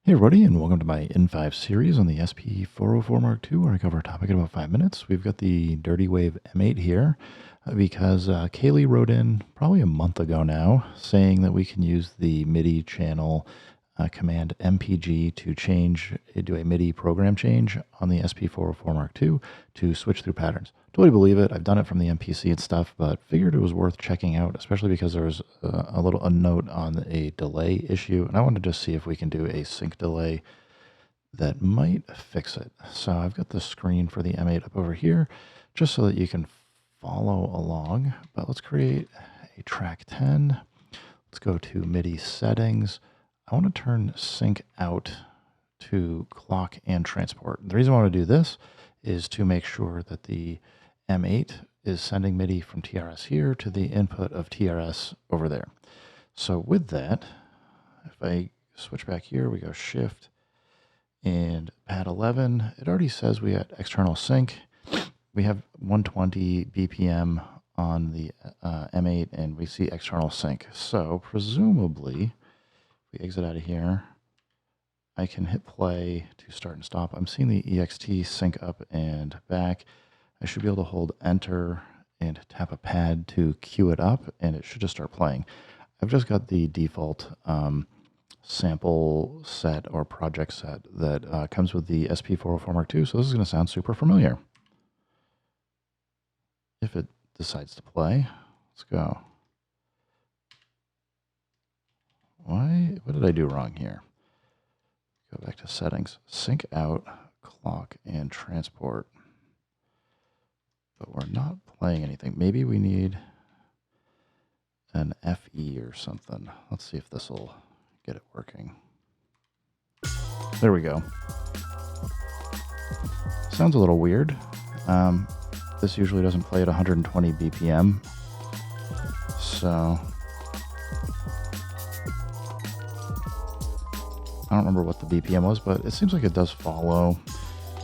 Hey everybody, and welcome to my N5 series on the SP404 Mark II, where I cover a topic in about 5 minutes. We've got the Dirtywave M8 here because Kaylee wrote in probably a month ago now saying that we can use the MIDI channel command MPG to do a MIDI program change on the SP404 Mark II to switch through patterns. Totally believe it. I've done it from the MPC and stuff, but figured it was worth checking out, especially because there was a note on a delay issue, and I wanted to just see if we can do a sync delay that might fix it. So I've got the screen for the M8 up over here, just so that you can follow along. But let's create a track 10. Let's go to MIDI settings. I want to turn sync out to clock and transport. The reason I want to do this is to make sure that the M8 is sending MIDI from TRS here to the input of TRS over there. So with that, if I switch back here, we go Shift and pad 11. It already says we got external sync. We have 120 BPM on the M8, and we see external sync. So presumably, if we exit out of here, I can hit play to start and stop. I'm seeing the EXT sync up and back. I should be able to hold enter and tap a pad to cue it up, and it should just start playing. I've just got the default sample set or project set that comes with the SP404 Mark II, so this is going to sound super familiar. If it decides to play, let's go. What did I do wrong here? Go back to settings, sync out, clock, and transport. But we're not playing anything. Maybe we need an FE or something. Let's see if this will get it working. There we go. Sounds a little weird. This usually doesn't play at 120 BPM. So I don't remember what the BPM was, but it seems like it does follow.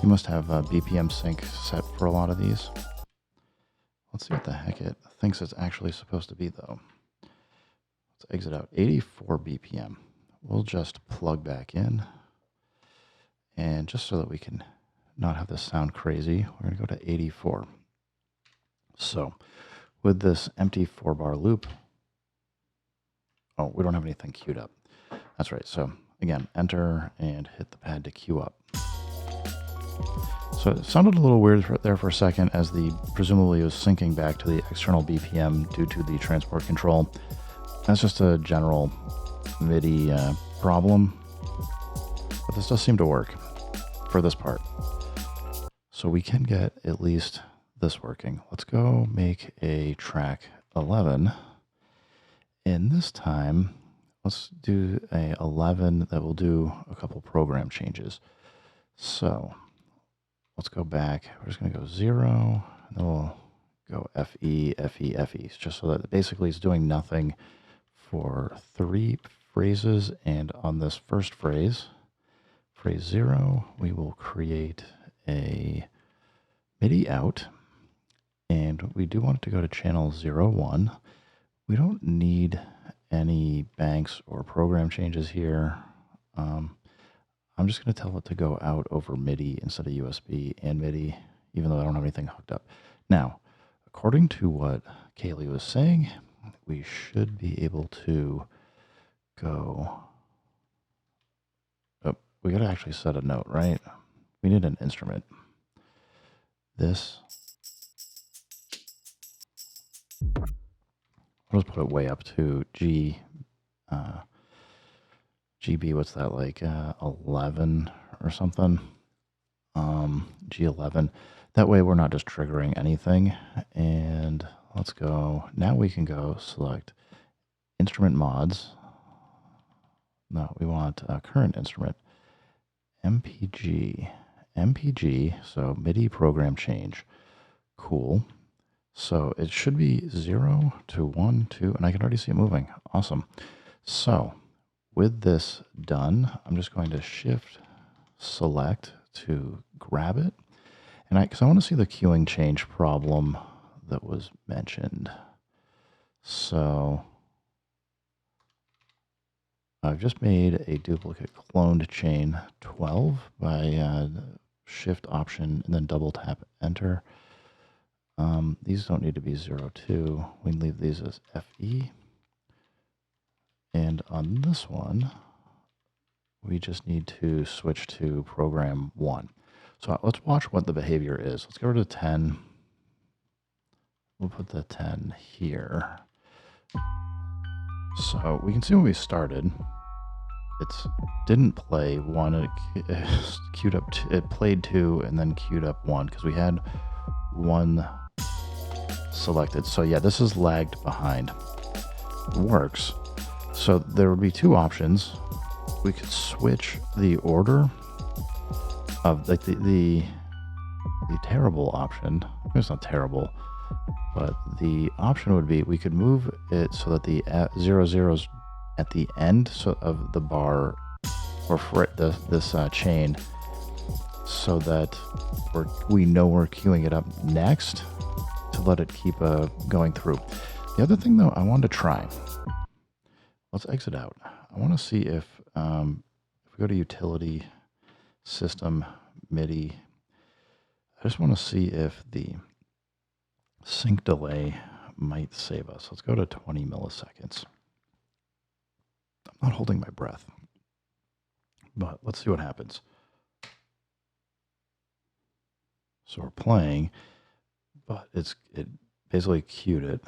You must have a BPM sync set for a lot of these. Let's see what the heck it thinks it's actually supposed to be, though. Let's exit out. 84 BPM. We'll just plug back in. And just so that we can not have this sound crazy, we're going to go to 84. So with this empty 4-bar loop, oh, we don't have anything queued up. That's right. So again, enter and hit the pad to queue up. So it sounded a little weird there for a second, as presumably was syncing back to the external BPM due to the transport control. That's just a general MIDI problem, but this does seem to work for this part. So we can get at least this working. Let's go make a track 11, and this time let's do a 11 that will do a couple program changes. So let's go back. We're just going to go 0, and then we'll go FE, FE, FE, just so that basically it's doing nothing for 3 phrases. And on this first phrase, phrase 0, we will create a MIDI out, and we do want it to go to channel 01. We don't need any banks or program changes here. I'm just going to tell it to go out over MIDI instead of USB and MIDI, even though I don't have anything hooked up. Now, according to what Kaylee was saying, we should be able to go. Oh, we got to actually set a note, right? We need an instrument. This. I'll just put it way up to G. GB, what's that, like 11 or something? G11. That way we're not just triggering anything. And let's go. Now we can go select instrument mods. No, we want current instrument. MPG. MPG, so MIDI program change. Cool. So it should be 0 to 1, 2, and I can already see it moving. Awesome. So with this done, I'm just going to shift select to grab it. And because I want to see the queuing change problem that was mentioned. So I've just made a duplicate cloned chain 12 by shift option and then double tap enter. These don't need to be 0, 2. We can leave these as FE. And on this one, we just need to switch to program 1. So let's watch what the behavior is. Let's go to 10. We'll put the 10 here. So we can see when we started, it didn't play 1. It queued up. It played 2 and then queued up 1 because we had 1 selected. So yeah, this is lagged behind. It works. So there would be 2 options. We could switch the order of like the terrible option. It's not terrible, but the option would be we could move it so that the 00's at the end of the bar or for this chain, so that we know we're queuing it up next to let it keep going through. The other thing though, I wanted to try. Let's exit out. I want to see if we go to utility, system, MIDI, I just want to see if the sync delay might save us. Let's go to 20 milliseconds. I'm not holding my breath, but let's see what happens. So we're playing, but it basically queued it.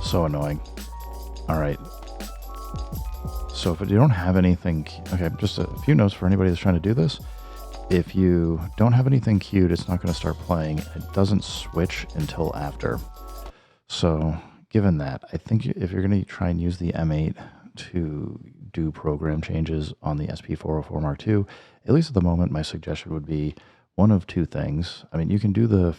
So annoying. All right. So if you don't have anything, okay, just a few notes for anybody that's trying to do this. If you don't have anything queued, it's not going to start playing. It doesn't switch until after. So given that, I think if you're going to try and use the M8 to do program changes on the SP404 Mark II, at least at the moment, my suggestion would be one of 2 things. I mean, you can do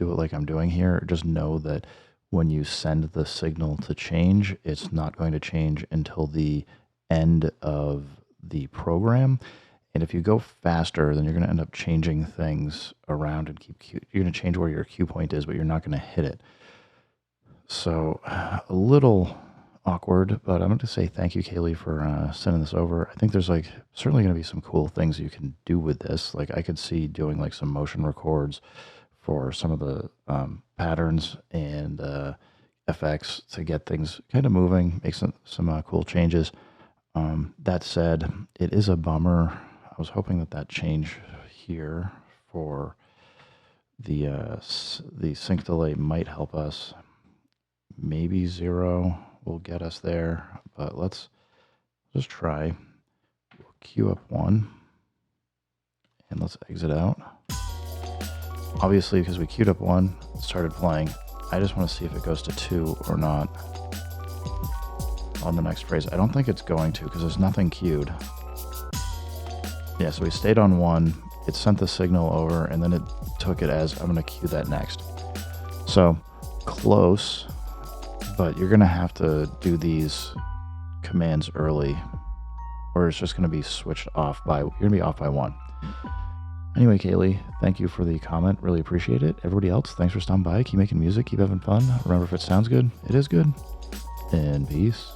it like I'm doing here. Just know that when you send the signal to change, it's not going to change until the end of the program. And if you go faster, then you're going to end up changing things around and you're going to change where your cue point is, but you're not going to hit it. So a little awkward, but I'm going to say thank you, Kaylee, for sending this over. I think there's like certainly going to be some cool things you can do with this. Like I could see doing like some motion records for some of the patterns and effects to get things kind of moving, make some cool changes. That said, it is a bummer. I was hoping that change here for the sync delay might help us. Maybe 0 will get us there, but let's just try. We'll queue up 1 and let's exit out. Obviously, because we queued up 1, it started playing. I just want to see if it goes to 2 or not on the next phrase. I don't think it's going to because there's nothing queued. Yeah, so we stayed on 1. It sent the signal over, and then it took it as I'm going to queue that next. So close, but you're going to have to do these commands early, or it's just going to be switched off by, you're going to be off by 1. Anyway, Kaylee, thank you for the comment. Really appreciate it. Everybody else, thanks for stopping by. Keep making music. Keep having fun. Remember, if it sounds good, it is good. And peace.